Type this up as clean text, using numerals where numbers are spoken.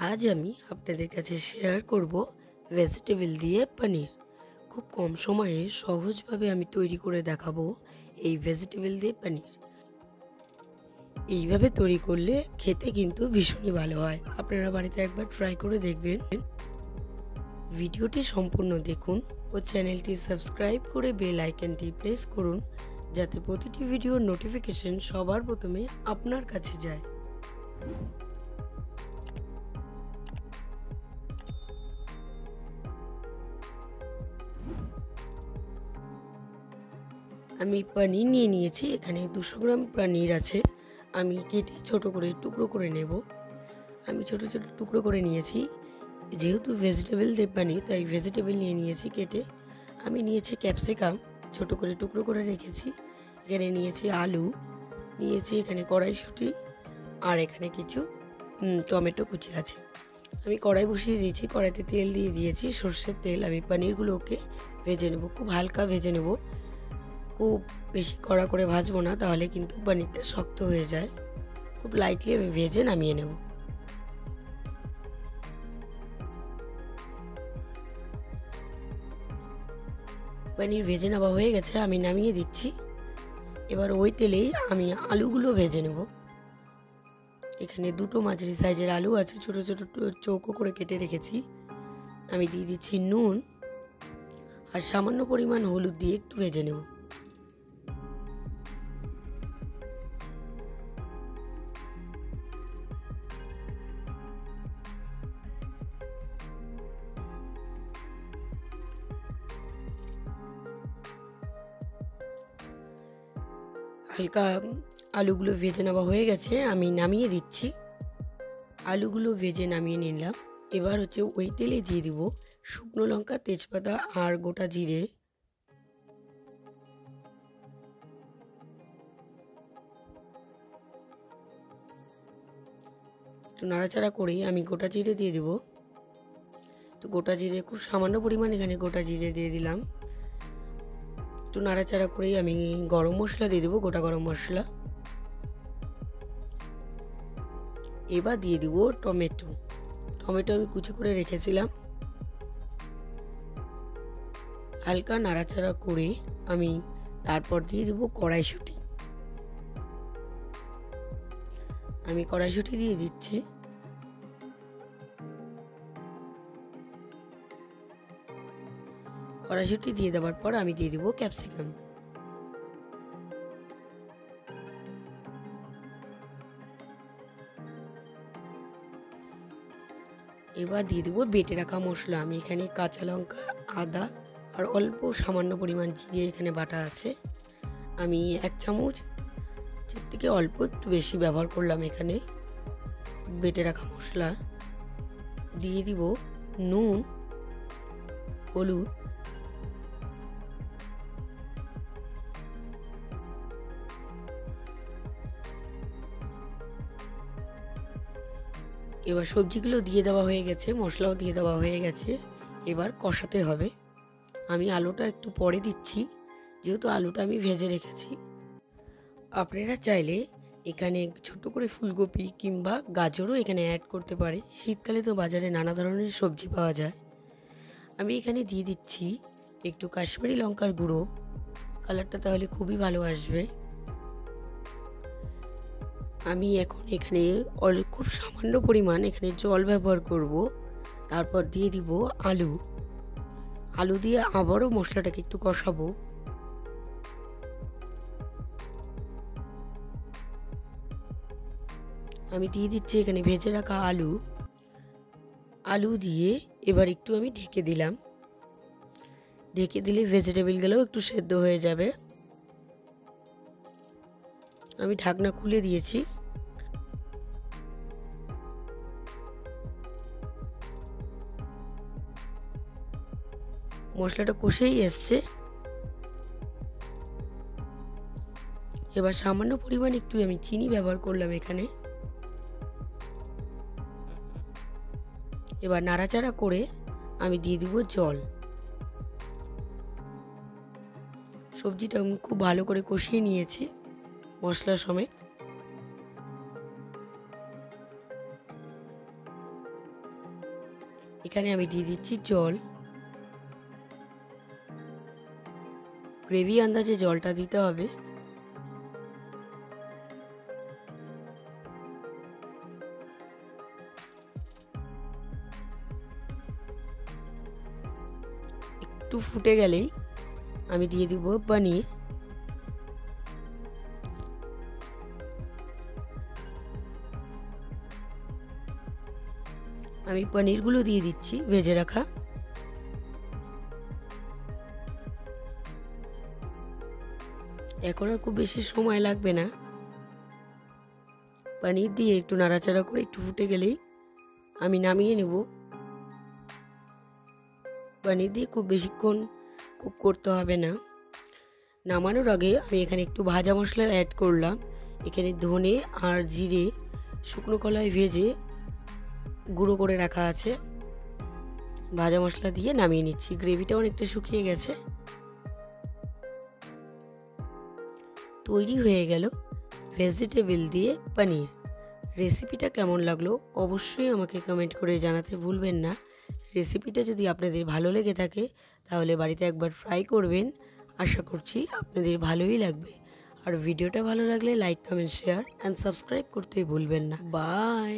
আজ আমি আপনাদের কাছে শেয়ার করব ভেজিটেবল দিয়ে পনির। খুব কম সময়ে সহজভাবে আমি তৈরি করে দেখাবো এই ভেজিটেবল দিয়ে পনির। এইভাবে তৈরি করলে খেতে কিন্তু ভীষণই ভালো হয়। আপনারা বাড়িতে একবার ট্রাই করে দেখবেন। ভিডিওটি সম্পূর্ণ দেখুন ও চ্যানেলটি সাবস্ক্রাইব করে বেল আইকনটি প্রেস করুন, যাতে প্রতিটি ভিডিওর নোটিফিকেশন সবার প্রথমে আপনার কাছে যায়। আমি পনির নিয়ে নিয়েছি। এখানে 200 গ্রাম পনির আছে। আমি কেটে ছোট করে টুকরো করে নেব। আমি ছোট ছোট টুকরো করে নিয়েছি। যেহেতু ভেজিটেবল দিয়ে পনির, তাই ভেজিটেবল নিয়ে নিয়েছি কেটে। আমি নিয়েছি ক্যাপসিকাম, ছোট করে টুকরো করে রেখেছি। এখানে নিয়েছি আলু, নিয়েছি এখানে কড়াইশুঁটি, আর এখানে কিছু টমেটো কুচি আছে। আমি কড়াই বসিয়ে দিয়েছি, কড়াইতে তেল দিয়ে দিয়েছি, সর্ষের তেল। আমি পনিরগুলোকে ভেজে নেব, খুব হালকা ভেজে নেব, খুব বেশি কড়া করে ভাজবো না, তাহলে কিন্তু পনিরটা শক্ত হয়ে যায়। খুব লাইটলি আমি ভেজে নামিয়ে নেব। পনির ভেজে নেওয়া হয়ে গেছে, আমি নামিয়ে দিচ্ছি। এবার ওই তেলেই আমি আলুগুলো ভেজে নেব। এখানে দুটো মাঝারি সাইজের আলু আছে, ছোট ছোট চৌকো করে কেটে রেখেছি। আমি দিয়ে দিচ্ছি নুন আর সামান্য পরিমাণ হলুদ দিয়ে একটু ভেজে নেব। হালকা আলুগুলো ভেজে নেওয়া হয়ে গেছে, আমি নামিয়ে দিচ্ছি। আলুগুলো ভেজে নামিয়ে নিলাম। এবার হচ্ছে ওই তেলে দিয়ে দিব শুকনো লঙ্কা, তেজপাতা আর গোটা জিরে। একটু নাড়াচাড়া করে আমি গোটা জিরে দিয়ে দিব। তো গোটা জিরে খুব সামান্য পরিমাণ এখানে গোটা জিরে দিয়ে দিলাম। একটু নাড়াচাড়া করেই আমি গরম মশলা দিয়ে দেবো, গোটা গরম মশলা। এবার দিয়ে দিব টমেটো। টমেটো আমি কুচি করে রেখেছিলাম। হালকা নাড়াচাড়া করে আমি তারপর দিয়ে দেবো কড়াইশুঁটি। আমি কড়াইশুঁটি দিয়ে দিচ্ছি। কড়াইশুঁটি দিয়ে দেওয়ার পর আমি দিয়ে দিব ক্যাপসিকাম। এবার দিয়ে দেবো বেটে রাখা মশলা। আমি এখানে কাঁচা লঙ্কা, আদা আর অল্প সামান্য পরিমাণ জিরে এখানে বাটা আছে। আমি 1 চামচ থেকে অল্প একটু বেশি ব্যবহার করলাম। এখানে বেটে রাখা মশলা দিয়ে দিব নুন, হলুদ, এবার সবজিগুলো দিয়ে দেওয়া হয়ে গেছে, মশলাও দিয়ে দেওয়া হয়ে গেছে। এবার কষাতে হবে। আমি আলুটা একটু পরে দিচ্ছি, যেহেতু আলুটা আমি ভেজে রেখেছি। আপনারা চাইলে এখানে ছোট করে ফুলকপি কিংবা গাজরও এখানে অ্যাড করতে পারে। শীতকালে তো বাজারে নানা ধরনের সবজি পাওয়া যায়। আমি এখানে দিয়ে দিচ্ছি একটু কাশ্মীরি লঙ্কার গুঁড়ো, কালারটা তাহলে খুবই ভালো আসবে। আমি এখন এখানে খুব সামান্য পরিমাণ এখানে জল ব্যবহার করব। তারপর দিয়ে দিব আলু। আলু দিয়ে আবারও মশলাটাকে একটু কষাবো। আমি দিয়ে দিচ্ছি এখানে ভেজে রাখা আলু। আলু দিয়ে এবার একটু আমি ঢেকে দিলাম। ঢেকে দিলে ভেজিটেবলগুলোও একটু সেদ্ধ হয়ে যাবে। আমি ঢাকনা খুলে দিয়েছি। মশলাটা কষেই এসছে। এবার সামান্য পরিমাণ একটু আমি চিনি ব্যবহার করলাম এখানে। এবার নাড়াচাড়া করে আমি দিয়ে দিব জল। সবজিটা আমি খুব ভালো করে কষিয়ে নিয়েছি মশলা সমেত। এখানে আমি দিয়ে দিচ্ছি জল। গ্রেভি আন্দাজে জলটা দিতে হবে। একটু ফুটে গেলেই আমি দিয়ে দিব পনির। আমি পনিরগুলো দিয়ে দিচ্ছি ভেজে রাখা। এখন আর খুব বেশি সময় লাগবে না। পনির দিয়ে একটু নাড়াচাড়া করে একটু ফুটে গেলেই আমি নামিয়ে নেব। পনির দিয়ে খুব বেশিক্ষণ কুক করতে হবে না। নামানোর আগে আমি এখানে একটু ভাজা মশলা অ্যাড করলাম। এখানে ধনে আর জিরে শুকনো কলায় ভেজে গুঁড়ো করে রাখা আছে। ভাজা মশলা দিয়ে নামিয়ে নিচ্ছি। গ্রেভিটা অনেকটা শুকিয়ে গেছে। তৈরি হয়ে গেল ভেজিটেবল দিয়ে পনির। রেসিপিটা কেমন লাগলো অবশ্যই আমাকে কমেন্ট করে জানাতে ভুলবেন না। রেসিপিটা যদি আপনাদের ভালো লেগে থাকে তাহলে বাড়িতে একবার ট্রাই করবেন। আশা করছি আপনাদের ভালোই লাগবে। আর ভিডিওটা ভালো লাগলে like, comment, share and subscribe করতে ভুলবেন না। বাই।